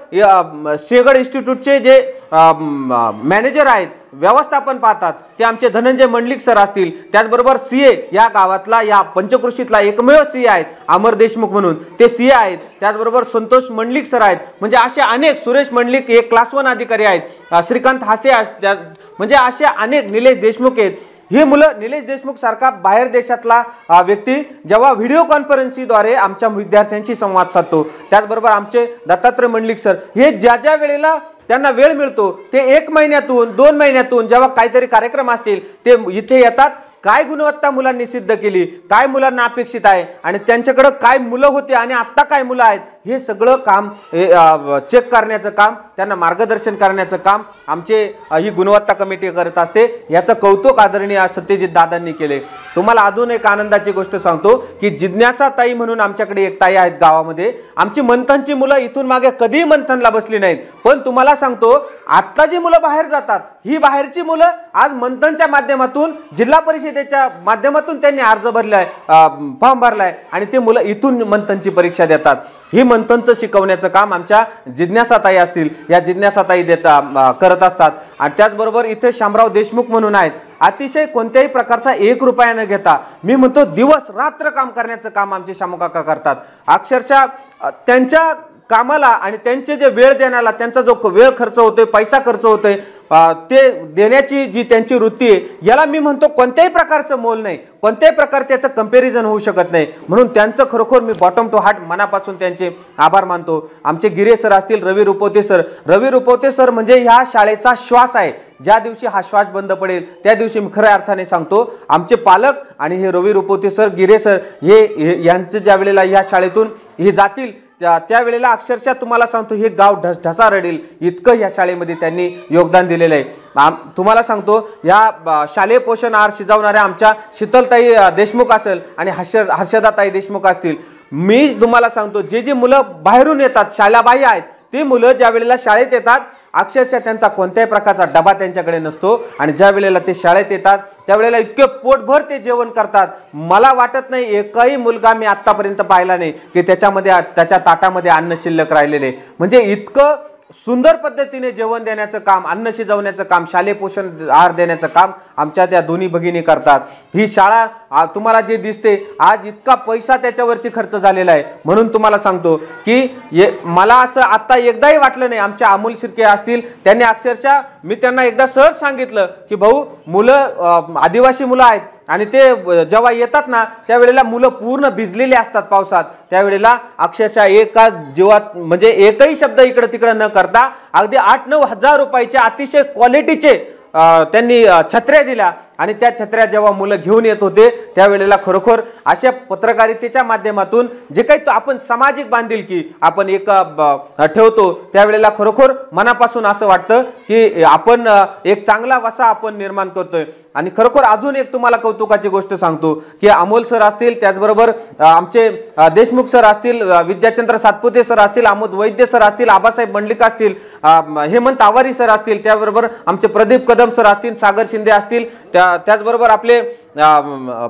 A: शेगड इन्स्टिट्यूटचे जे मॅनेजर आहेत, व्यवस्थापन पाहतात ते आमचे धनंजय मंडलिक सर असतील. त्याचबरोबर CA या गावातला या पंचकृषीतला एकमेव CA आहेत अमर देशमुख म्हणून, ते CA आहेत. त्याचबरोबर संतोष मंडलिक सर आहेत. म्हणजे असे अनेक, सुरेश मंडलिक एक क्लास 1 अधिकारी आहेत, श्रीकांत हासे म्हणजे असे अनेक, निलेश देशमुख आहेत. ही मुलं, निलेश देशमुख सारखा बाहेर देशातला व्यक्ती जेव्हा व्हिडिओ कॉन्फरन्सद्वारे आमच्या विद्यार्थ्यांशी संवाद साधतो, त्याचबरोबर आमचे दत्तात्रय मंडलिक सर हे ज्या वेळेला त्यांना वेळ मिळतो ते 1 महिन्यातून 2 महिन्यातून जेव्हा काहीतरी कार्यक्रम असतील ते इथे येतात. काय गुणवत्ता मुलांनी सिद्ध केली, काय मुलांना अपेक्षित आहे आणि त्यांच्याकडे काय मुलं होते आणि आत्ता काय मुलं आहेत हे सगळं काम चेक करण्याचं काम, त्यांना मार्गदर्शन करण्याचं काम आमचे ही गुणवत्ता कमिटी करत असते. याचं कौतुक आदरणीय सत्यजित दादांनी केले. तुम्हाला अजून एक आनंदाची गोष्ट सांगतो की जिज्ञासा ताई म्हणून आमच्याकडे एक ताई आहेत गावामध्ये. आमची मंथनची मुलं इथून मागे कधीही मंथनला बसली नाहीत, पण तुम्हाला सांगतो आत्ता जी मुलं बाहेर जातात ही बाहेरची मुलं आज मंथनच्या माध्यमातून, जिल्हा परिषदेच्या माध्यमातून त्यांनी अर्ज भरलाय, फॉर्म भरलाय आणि ते मुलं इथून मंथनची परीक्षा देतात. ही मंथनचं शिकवण्याचं काम आमच्या जिज्ञासाताई असतील, या जिज्ञासाताई करत असतात. आणि त्याचबरोबर इथे शामराव देशमुख म्हणून आहेत, अतिशय कोणत्याही प्रकारचा 1 रुपया न घेता मी म्हणतो दिवस रात्र काम करण्याचं काम आमचे शामकाका करतात. अक्षरशः त्यांच्या कामाला आणि त्यांचे जे वेळ देण्याला त्यांचा जो वेळ खर्च होतोय, पैसा खर्च होतोय, ते देण्याची जी त्यांची वृत्ती आहे याला मी म्हणतो कोणत्याही प्रकारचं मोल नाही, कोणत्याही प्रकार त्याचं कंपॅरिझन होऊ शकत नाही. म्हणून त्यांचं खरोखर मी बॉटम टू हार्ट मनापासून त्यांचे आभार मानतो. आमचे गिरे सर असतील, रवी रुपवते सर म्हणजे ह्या शाळेचा श्वास आहे. ज्या दिवशी हा श्वास बंद पडेल त्या दिवशी मी खऱ्या अर्थाने सांगतो आमचे पालक आणि हे रवी रुपवते सर, गिरे सर हे यांचं ज्या वेळेला या शाळेतून हे जातील त्यावेळेला अक्षरशः तुम्हाला सांगतो हे गाव ढसा रडेल इतकं या शाळेमध्ये त्यांनी योगदान दिलेलं आहे. तुम्हाला सांगतो या शालेय पोषण आहार शिजवणाऱ्या आमच्या शीतलताई देशमुख असेल आणि हर्षदाताई देशमुख असतील, मी तुम्हाला सांगतो जे मुलं बाहेरून येतात, शाळाबाह्य आहेत, ती मुलं ज्या वेळेला शाळेत येतात अक्षरशः त्यांचा कोणत्याही प्रकारचा डबा त्यांच्याकडे नसतो आणि ज्या वेळेला ते शाळेत येतात त्यावेळेला इतके पोटभर ते जेवण करतात. मला वाटत नाही एकही मुलगा मी आतापर्यंत पाहिला नाही की त्याच्या ताटामध्ये अन्न शिल्लक राहिलेले. म्हणजे इतकं सुंदर पद्धतीने जेवण देण्याचं काम, अन्न शिजवण्याचं काम, शालेय पोषण आहार देण्याचं काम आमच्या त्या दोन्ही भगिनी करतात। ही शाळा तुम्हाला जे दिसते आज इतका पैसा त्याच्यावरती खर्च झालेला आहे। म्हणून तुम्हाला सांगतो की मला असं आता एकदाही वाटलं नाही, आमच्या अमोल शिर्के असतील त्यांनी अक्षरशः मी त्यांना एकदा सहज सांगितलं की भाऊ मुलं आदिवासी मुलं आहेत आणि ते जेव्हा येतात ना त्यावेळेला मुलं पूर्ण भिजलेले असतात पावसात, त्यावेळेला अक्षरशः एका जीवात म्हणजे एकही शब्द इकडे तिकडे न करता अगदी 8-9 हजार रुपयाचे अतिशय क्वालिटीचे त्यांनी छत्र्या दिल्या आणि त्या छत्र्या जेव्हा मुलं घेऊन येत होते त्यावेळेला खरोखर अशा पत्रकारितेच्या माध्यमातून जे काही आपण सामाजिक बांधिलकी आपण एक ठेवतो त्यावेळेला खरोखर मनापासून असं वाटतं की आपण एक चांगला वसा आपण निर्माण करतोय। आणि खरोखर अजून एक तुम्हाला कौतुकाची गोष्ट सांगतो की अमोल सर असतील, त्याचबरोबर आमचे देशमुख सर असतील, विद्याचंद्र सातपुते सर असतील, आमोद वैद्य सर असतील, आबासाहेब मंडलिक असतील, हेमंत आवारी सर असतील, त्याबरोबर आमचे प्रदीप कदम सर असतील, सागर शिंदे असतील, त्याचबरोबर आपले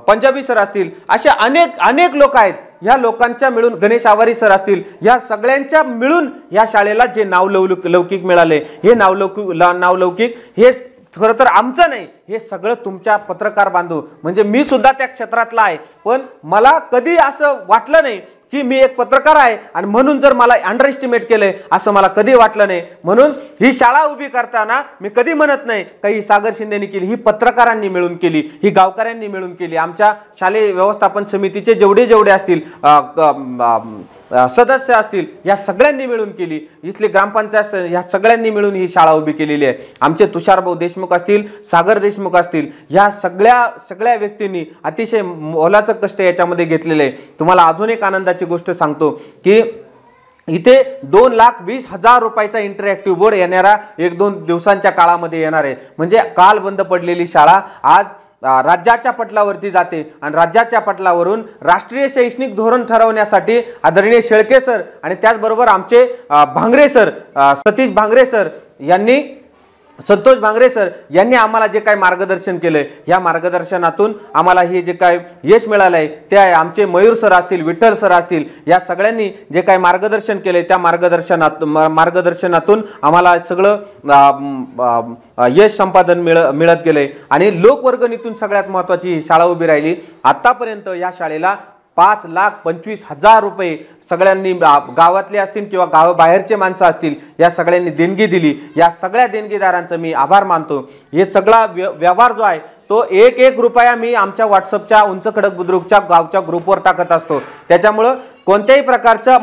A: पंजाबी सर असतील, असे अनेक लोक आहेत। या लोकांच्या मिळून गणेश आवारी सर असतील, या सगळ्यांच्या मिळून या शाळेला जे नावलौकिक मिळाले, हे नावलौकिक हे खरं तर आमचं नाही, हे सगळं तुमच्या पत्रकार बांधव म्हणजे मी सुद्धा त्या क्षेत्रातला आहे, पण मला कधी असं वाटलं नाही की मी एक पत्रकार आहे आणि म्हणून जर मला अंडर एस्टिमेट केलंय असं मला कधी वाटलं नाही। म्हणून ही शाळा उभी करताना मी कधी म्हणत नाही काही सागर शिंदेनी केली, ही पत्रकारांनी मिळून केली, ही गावकऱ्यांनी मिळून केली, आमच्या शालेय व्यवस्थापन समितीचे जेवढे असतील सदस्य असतील या सगळ्यांनी मिळून केली, इथले ग्रामपंचायत या सगळ्यांनी मिळून ही शाळा उभी केलेली आहे। आमचे तुषारभाऊ देशमुख असतील, सागर देशमुख असतील, या सगळ्या व्यक्तींनी अतिशय मोलाचं कष्ट याच्यामध्ये घेतलेले आहे। तुम्हाला अजून एक आनंदाची गोष्ट सांगतो की इथे 2,20,000 रुपयाचा इंटरॅक्टिव्ह बोर्ड येणाऱ्या 1-2 दिवसांच्या काळामध्ये येणार आहे। म्हणजे काल बंद पडलेली शाळा आज राज्याच्या पटलावरती जाते आणि राज्याच्या पटलावरून राष्ट्रीय शैक्षणिक धोरण ठरवण्यासाठी आदरणीय शेळके सर आणि त्याचबरोबर आमचे भांगरे सर, सतीश भांगरे सर यांनी, संतोष भांगरे सर यांनी आम्हाला जे काही मार्गदर्शन केलंय, या मार्गदर्शनातून आम्हाला हे जे काही यश मिळालंय ते आहे। आमचे मयूर सर असतील, विठ्ठल सर असतील, या सगळ्यांनी जे काही मार्गदर्शन केलंय त्या मार्गदर्शनातून आम्हाला सगळं यश संपादन मिळत गेलंय आणि लोकवर्गणीतून सगळ्यात महत्त्वाची ही शाळा उभी राहिली। आतापर्यंत या शाळेला 5,25,000 रुपये सगळ्यांनी, गावातले असतील किंवा गावाबाहेरचे माणसं असतील, या सगळ्यांनी देणगी दिली। या सगळ्या देणगीदारांचं मी आभार मानतो। हे सगळा व्यवहार जो आहे तो एक रुपया मी आमच्या व्हॉट्सअपच्या उंच खडक बुद्रुकच्या गावच्या ग्रुपवर टाकत असतो। त्याच्यामुळं कोणत्याही प्रकारचं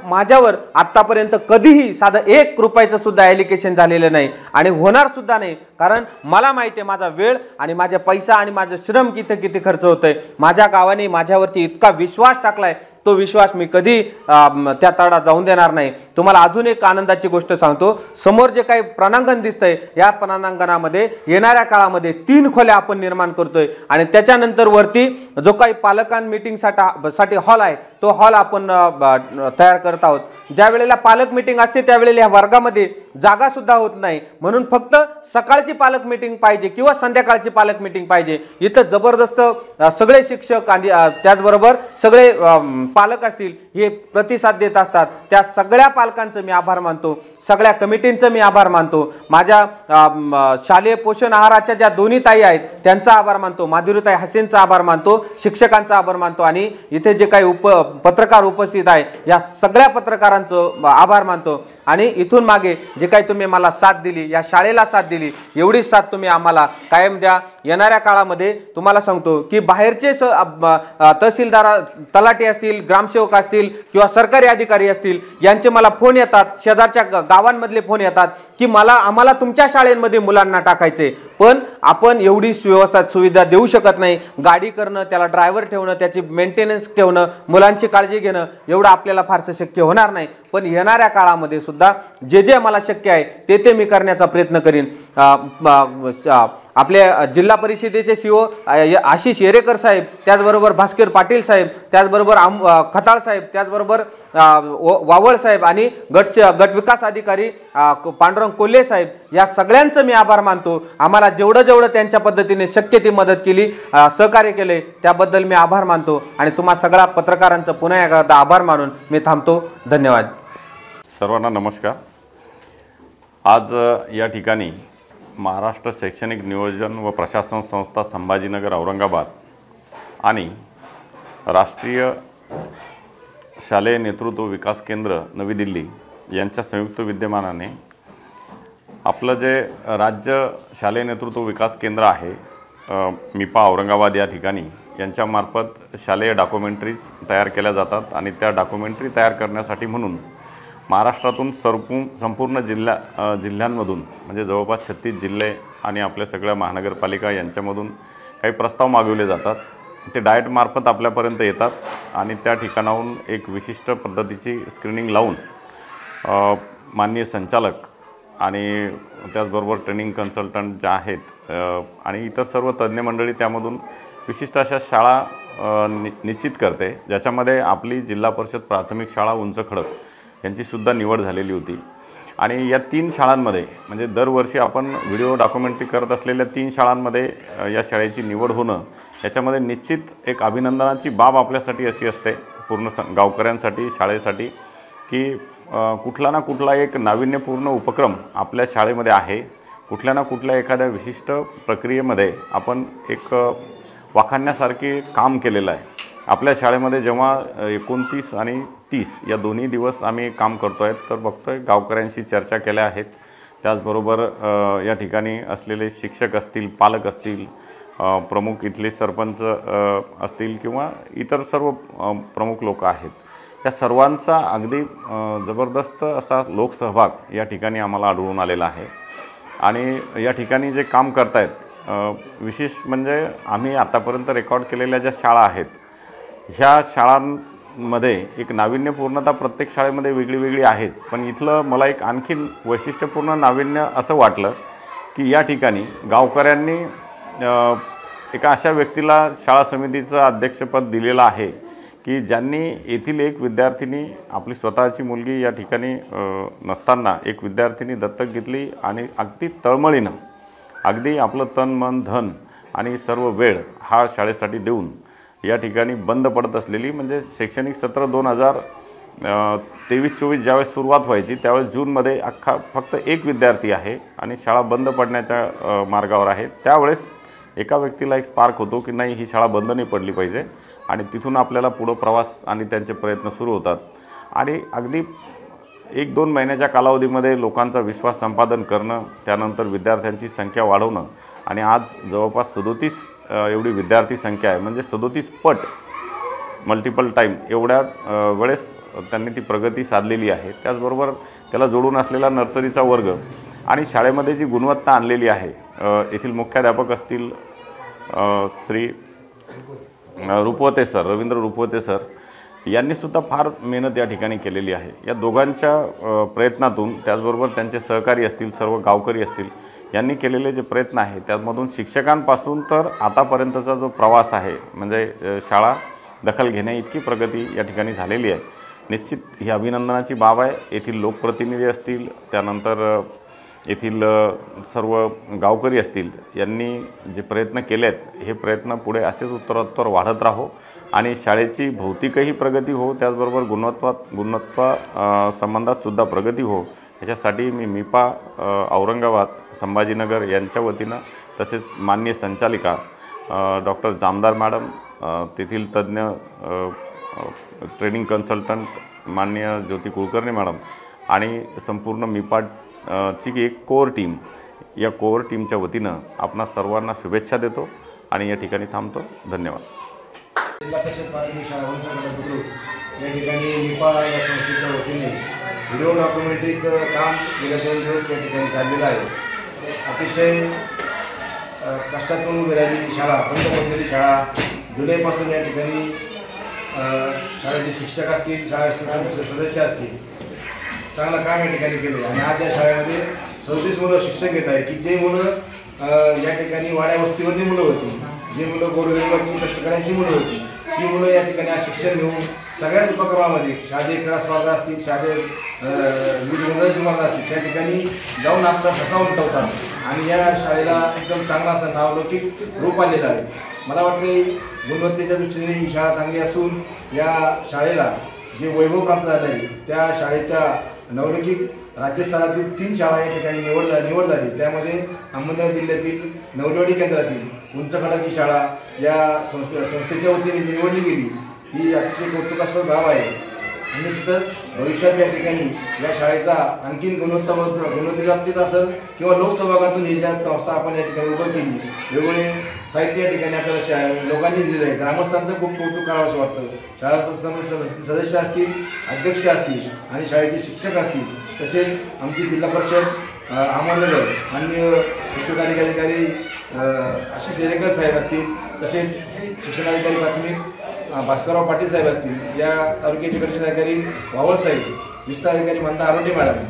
A: माझ्यावर आतापर्यंत कधीही साधं 1 रुपयाचं सुद्धा ॲलिकेशन झालेलं नाही आणि होणार सुद्धा नाही, कारण मला माहिती आहे माझा वेळ आणि माझा पैसा आणि माझं श्रम किती खर्च होतंय। माझ्या गावाने माझ्यावरती इतका विश्वास टाकलाय, तो विश्वास मी कधी त्या तडात जाऊन देणार नाही। तुम्हाला अजून एक आनंदाची गोष्ट सांगतो, समोर जे काही प्रणांगण दिसतंय या प्रणांगणामध्ये येणाऱ्या काळामध्ये 3 खोल्या आपण निर्माण करतोय आणि त्याच्यानंतर वरती जो काही पालकां मीटिंगसाठी हॉल आहे तो हॉल आपण तयार करत आहोत। ज्या वेळेला पालक मीटिंग असते त्यावेळेला या वर्गामध्ये जागा सुद्धा होत नाही, म्हणून फक्त सकाळची पालक मीटिंग पाहिजे किंवा संध्याकाळची पालक मीटिंग पाहिजे। इथं जबरदस्त सगळे शिक्षक आणि त्याचबरोबर सगळे पालक असतील हे प्रतिसाद देत असतात। त्या सगळ्या पालकांचं मी आभार मानतो, सगळ्या कमिटींचं मी आभार मानतो, माझ्या शालेय पोषण आहाराच्या ज्या दोन्ही ताई आहेत त्यांचा आभार मानतो, माधुरीताई हसेनचा आभार मानतो, शिक्षकांचा आभार मानतो आणि इथे जे काही पत्रकार उपस्थित आहे या सगळ्या पत्रकारांचं आभार मानतो। आणि इथून मागे जे काही तुम्ही मला साथ दिली, या शाळेला साथ दिली, एवढीच साथ तुम्ही आम्हाला कायम द्या। येणाऱ्या काळामध्ये तुम्हाला सांगतो की बाहेरचे तहसीलदार, तलाठी असतील, ग्रामसेवक असतील किंवा सरकारी अधिकारी असतील यांचे मला फोन येतात, शेजारच्या गावांमधले फोन येतात की आम्हाला तुमच्या शाळेमध्ये मुलांना टाकायचे, पण आपण एवढी व्यवस्था सुविधा देऊ शकत नाही। गाडी करणं, त्याला ड्रायव्हर ठेवणं, त्याची मेंटेनन्स ठेवणं, मुलांची काळजी घेणं एवढं आपल्याला फारसं शक्य होणार नाही, पण येणाऱ्या काळामध्ये सुद्धा जे मला शक्य आहे ते मी करण्याचा प्रयत्न करीन। आपले जिल्हा परिषदेचे सीओ आशिष येरेकर साहेब, त्याचबरोबर भास्कर पाटील साहेब, त्याचबरोबर खताळ साहेब, त्याचबरोबर वावळ साहेब आणि गट विकास अधिकारी पांडुरंग कोल्हे साहेब, या सगळ्यांचं मी आभार मानतो। आम्हाला जेवढं त्यांच्या पद्धतीने शक्य ती मदत केली, सहकार्य केले त्याबद्दल मी आभार मानतो आणि तुम्हा सगळ्या पत्रकारांचं पुन्हा एकदा आभार मानून मी थांबतो। धन्यवाद।
B: सर्वांना नमस्कार। आज या ठिकाणी महाराष्ट्र शैक्षणिक नियोजन व प्रशासन संस्था संभाजीनगर औरंगाबाद आणि राष्ट्रीय शालेय नेतृत्व विकास केंद्र नवी दिल्ली यांच्या संयुक्त विद्यमानाने आपलं जे राज्य शालेय नेतृत्व विकास केंद्र आहे मिपा औरंगाबाद या ठिकाणी यांच्यामार्फत शालेय डॉक्युमेंटरीज तयार केल्या जातात आणि त्या डॉक्युमेंटरी तयार करण्यासाठी म्हणून महाराष्ट्रातून संपूर्ण जिल्ह्यांमधून म्हणजे जवळपास 36 जिल्हे आणि आपल्या सगळ्या महानगरपालिका यांच्यामधून काही प्रस्ताव मागवले जातात। ते डाएटमार्फत आपल्यापर्यंत येतात आणि त्या ठिकाणाहून एक विशिष्ट पद्धतीची स्क्रीनिंग लावून माननीय संचालक आणि त्याचबरोबर ट्रेनिंग कन्सल्टंट जे आहेत आणि इतर सर्व तज्ज्ञ मंडळी त्यामधून विशिष्ट अशा शाळा निश्चित करते, ज्याच्यामध्ये आपली जिल्हा परिषद प्राथमिक शाळा उंचखडक यांचीसुद्धा निवड झालेली होती। आणि या 3 शाळांमध्ये म्हणजे दरवर्षी आपण व्हिडिओ डॉक्युमेंटरी करत असलेल्या 3 शाळांमध्ये या शाळेची निवड होणं याच्यामध्ये निश्चित एक अभिनंदनाची बाब आपल्यासाठी अशी असते पूर्ण गावकऱ्यांसाठी शाळेसाठी की कुठला ना कुठला एक नाविन्यपूर्ण उपक्रम आपल्या शाळेमध्ये आहे। कुठल्या ना कुठल्या एखाद्या विशिष्ट प्रक्रियेमध्ये आपण एक वाखाणण्यासारखे काम केलेलं आहे। आपल्या शाळेमध्ये जेव्हा 29 आणि 30 या दोन्ही दिवस आम्ही काम करतो आहे तर बघतोय गावकऱ्यांशी चर्चा केल्या आहेत। त्याचबरोबर या ठिकाणी असलेले शिक्षक असतील, पालक असतील, प्रमुख इथले सरपंच असतील किंवा इतर सर्व प्रमुख लोक आहेत, या सर्वांचा अगदी जबरदस्त असा लोकसहभाग या ठिकाणी आम्हाला आढळून आलेला आहे। आणि या ठिकाणी जे काम करतायत विशेष म्हणजे आम्ही आतापर्यंत रेकॉर्ड केलेल्या ज्या शाळा आहेत ह्या शाळांमध्ये एक नाविन्यपूर्णता प्रत्येक शाळेमध्ये वेगळी आहेच, पण इथलं मला एक आणखीन वैशिष्ट्यपूर्ण नाविन्य असं वाटलं की या ठिकाणी गावकऱ्यांनी एका अशा व्यक्तीला शाळा समितीचं अध्यक्षपद दिलेलं आहे की ज्यांनी येथील एक विद्यार्थिनी आपली स्वतःची मुलगी या ठिकाणी नसताना एक विद्यार्थिनी दत्तक घेतली आणि अगदी तळमळीनं अगदी आपलं तन मन धन आणि सर्व वेळ हा शाळेसाठी देऊन या ठिकाणी बंद पडत असलेली म्हणजे शैक्षणिक सत्र 2023-24 ज्यावेळेस सुरुवात व्हायची त्यावेळेस जूनमध्ये फक्त एक विद्यार्थी आहे आणि शाळा बंद पडण्याच्या मार्गावर आहे। त्यावेळेस एका व्यक्तीला एक स्पार्क होतो की नाही ही शाळा बंद नाही पडली पाहिजे आणि तिथून आपल्याला पुढं प्रवास आणि त्यांचे प्रयत्न सुरू होतात आणि अगदी 1-2 महिन्याच्या कालावधीमध्ये लोकांचा विश्वास संपादन करणं, त्यानंतर विद्यार्थ्यांची संख्या वाढवणं आणि आज जवळपास 37 एवढी विद्यार्थी संख्या आहे म्हणजे 37 पट मल्टिपल टाईम एवढ्या वेळेस त्यांनी ती प्रगती साधलेली आहे। त्याचबरोबर त्याला जोडून असलेला नर्सरीचा वर्ग आणि शाळेमध्ये जी गुणवत्ता आणलेली आहे येथील मुख्याध्यापक असतील श्री रुपवते सर, रवींद्र रुपवते सर यांनीसुद्धा फार मेहनत या ठिकाणी केलेली आहे। या दोघांच्या प्रयत्नातून त्याचबरोबर त्यांचे सहकारी असतील, सर्व गावकरी असतील यांनी जे प्रयत्न आहेत त्यामधून शिक्षकांपासून तर आतापर्यंतचा जो प्रवास आहे म्हणजे शाळा दखल घेण्या इतकी प्रगती या ठिकाणी झालेली आहे। निश्चित ही अभिनंदनाची बाब आहे। येथील लोकप्रतिनिधी असतील, त्यानंतर येथील सर्व गावकरी असतील यांनी जे प्रयत्न केले आहेत हे प्रयत्न पुढे असेच उत्तरोत्तर वाढत राहो आणि शाळेची भौतिकही प्रगती हो, त्याचबरोबर गुणवत्ता संबंधातसुद्धा प्रगती हो याच्यासाठी मी मिपा औरंगाबाद संभाजीनगर यांच्या वतीनं तसेच माननीय संचालिका डॉक्टर जामदार मॅडम, तेथील तज्ज्ञ ट्रेनिंग कन्सल्टंट माननीय ज्योती कुलकर्णी मॅडम आणि संपूर्ण मिपा ची एक कोर टीम, या कोर टीमच्या वतीनं आपणा सर्वांना शुभेच्छा देतो आणि या ठिकाणी थांबतो। धन्यवाद।
C: जिल्हा परिषद प्राथमिक शाळा उंचखडक बुद्रुक या ठिकाणी मिपा या संस्थेच्या वतीने व्हिडिओ डॉक्युमेंटरीचं काम गेल्या 2 दिवस या ठिकाणी चाललेलं आहे। अतिशय कष्टातून उभी राहिलेली शाळा, बंद पडलेली शाळा, जुलैपासून या ठिकाणी शाळेचे शिक्षक असतील, शाळेचे सदस्य असतील, चांगलं काम या ठिकाणी केलं आणि आज या शाळेमध्ये 37 मुलं शिक्षक येत आहे की जे मुलं या ठिकाणी वाड्या वस्तीवरली मुलं होती, जी मुलं गोरगरिबाची कष्टकऱ्यांची मुलं होती, ती मुलं या ठिकाणी आज शिक्षण घेऊन सगळ्याच उपक्रमामध्ये शालेय क्रीडा स्पर्धा असतील, शालेय विविध मुलांची स्पर्धा असतील त्या ठिकाणी जाऊन आपला ठसा उमटवतात आणि या शाळेला एकदम चांगला असं नावलौकिक रूप आलेलं आहे। मला वाटते गुणवत्तेच्या दृष्टीने ही शाळा चांगली असून या शाळेला जे वैभव प्राप्त झालं आहे त्या शाळेच्या नवलौकिक राज्यस्तरातील 3 शाळा या ठिकाणी निवड झाली। त्यामध्ये अहमदनगर जिल्ह्यातील नवलवाडी केंद्रातील उंच खडक शाळा या संस्थेच्या वतीने निवडली गेली। ती अतिशय कौतुकास्पद बाब आहे आणि निश्चितच भविष्यात या ठिकाणी या शाळेचा आणखीन गुणवत्तेच्या बाबतीत असेल किंवा लोकसहभागातून ही ज्या संस्था आपण या ठिकाणी उभं केली, वेगवेगळे साहित्य या ठिकाणी आपल्याला लोकांनी दिलेलं आहे। ग्रामस्थांचं खूप कौतुक करावं असं वाटतं। शाळा सदस्य असतील, अध्यक्ष असतील आणि शाळेचे शिक्षक असतील, तसेच आमची जिल्हा परिषद अहमदनगर आणि शिक्षणाधिकारी अधिकारी आशिष शेरेकर साहेब असतील, तसेच शिक्षणाधिकारी प्राथमिक भास्करराव पाटील साहेब असतील, या तालुक्याचे अधिकारी वावळ साहेब, विस्तार अधिकारी मंदा आरोटे मॅडम,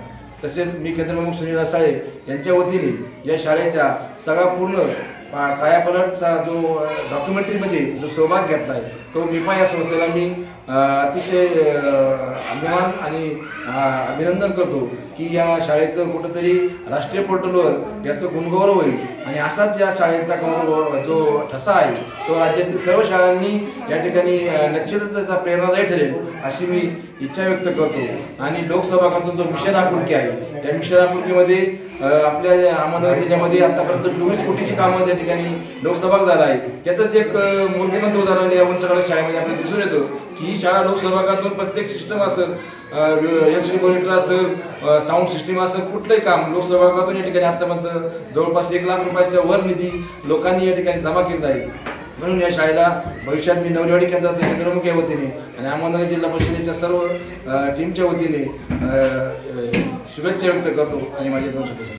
C: तसेच मी केंद्रप्रमुख सुनील रसाळे यांच्या वतीने या शाळेच्या सगळा पूर्ण कायापालटचा जो डॉक्युमेंटरीमध्ये जो सहभाग घेतला आहे तो मिपा या संस्थेला मी अतिशय अभिमान आणि अभिनंदन करतो की या शाळेचं कुठंतरी राष्ट्रीय पोर्टलवर याचं गुणगौरव होईल आणि असाच या शाळेचा जो ठसा आहे तो राज्यातील सर्व शाळांनी या ठिकाणी निश्चितच त्याचा प्रेरणादायी ठरेल अशी मी इच्छा व्यक्त करतो। आणि लोकसहभागातून जो मिशन आपुलकी आहे त्या मिशन आपुलकीमध्ये आपल्या अहमदनगर जिल्ह्यामध्ये आतापर्यंत 24 कोटीची कामं त्या ठिकाणी लोकसहभाग झाला आहे। याचंच एक मूर्तिमंत उदाहरण या उंच खडक शाळेमध्ये आपल्याला दिसून येतं की ही शाळा लोकसहभागातून प्रत्येक सिस्टम असेल, इलेक्ट्रिक मॉनिटर असेल, साऊंड सिस्टीम असेल, कुठलंही काम लोकसहभागातून या ठिकाणी आतापर्यंत जवळपास 1 लाख रुपयाच्या वर निधी लोकांनी या ठिकाणी जमा केला आहे। म्हणून या शाळेला भविष्यात मी नवलवाडी केंद्राचे केंद्रप्रमुख या वतीने आणि अहमदनगर जिल्हा परिषदेच्या सर्व टीमच्या वतीने शुभेच्छा व्यक्त करतो आणि माझे 2 शब्द